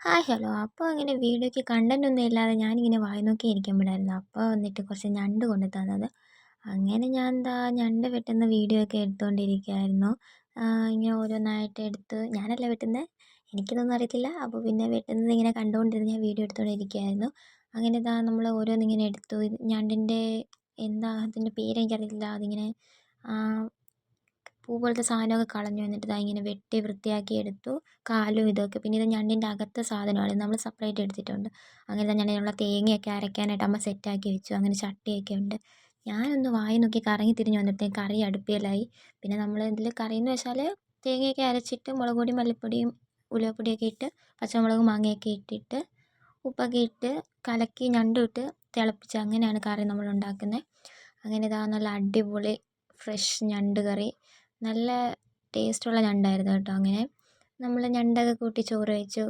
Hi hello. അപ്പോൾ ഇങ്ങനെ വീഡിയോയ്ക്ക് കണ്ടന്റ് ഒന്നും ഇല്ലാതെ ഞാനിങ്ങനെ വായി നോക്കി ഇരിക്കുമ്പോഴായിരുന്നു അപ്പോൾ വന്നിട്ട് കുറച്ച് ഞണ്ട് കൊണ്ട് തന്നത്. അങ്ങനെ ഞാൻ എന്താ ഞണ്ട് വെട്ടുന്ന വീഡിയോ ഒക്കെ എടുത്തുകൊണ്ടിരിക്കുകയായിരുന്നു. ഇങ്ങനെ ഓരോന്നായിട്ട് എടുത്ത് ഞാനല്ല വെട്ടുന്നത്, എനിക്കിതൊന്നും അറിയത്തില്ല. അപ്പോൾ പിന്നെ വെട്ടുന്നത് ഇങ്ങനെ കണ്ടുകൊണ്ടിരുന്ന് ഞാൻ വീഡിയോ എടുത്തുകൊണ്ടിരിക്കുകയായിരുന്നു. അങ്ങനെ ഇതാ നമ്മൾ ഓരോന്നിങ്ങനെ എടുത്തു. ഇത് ഞണ്ടിൻ്റെ എന്താ അതിൻ്റെ പേര് എനിക്കറിയില്ല. അതിങ്ങനെ പൂ പോലത്തെ സാധനമൊക്കെ കളഞ്ഞു. എന്നിട്ട് ഇതാ ഇങ്ങനെ വെട്ടി വൃത്തിയാക്കി എടുത്തു. കാലും ഇതൊക്കെ. പിന്നെ ഇത് ഞണ്ടിൻ്റെ അകത്തെ സാധനമാണ്, ഇത് നമ്മൾ സെപ്പറേറ്റ് എടുത്തിട്ടുണ്ട്. അങ്ങനെ തന്നെ ഞണ്ടിനുള്ള തേങ്ങയൊക്കെ അരയ്ക്കാനായിട്ട് അമ്മ സെറ്റാക്കി വെച്ചു. അങ്ങനെ ചട്ടിയൊക്കെ ഉണ്ട്. ഞാനൊന്ന് വായി നോക്കി കറങ്ങി തിരിഞ്ഞ് വന്നപ്പോഴത്തേക്കും കറി അടുപ്പിലായി. പിന്നെ നമ്മൾ ഇതിൽ കറി എന്ന് വെച്ചാൽ തേങ്ങയൊക്കെ അരച്ചിട്ട് മുളക് പൊടിയും മല്ലിപ്പൊടിയും ഉലുവപ്പൊടിയൊക്കെ ഇട്ട് പച്ചമുളകും മാങ്ങയൊക്കെ ഇട്ടിട്ട് ഉപ്പൊക്കെ ഇട്ട് കലക്കി ഞണ്ടും ഇട്ട് തിളപ്പിച്ച് അങ്ങനെയാണ് കറി നമ്മൾ ഉണ്ടാക്കുന്നത്. അങ്ങനെ ഇതാ നല്ല അടിപൊളി ഫ്രഷ് ഞണ്ട് കറി, നല്ല ടേസ്റ്റുള്ള ഞണ്ടായിരുന്നു കേട്ടോ. അങ്ങനെ നമ്മൾ ഞണ്ടൊക്കെ കൂട്ടി ചോറ് കഴിച്ചു.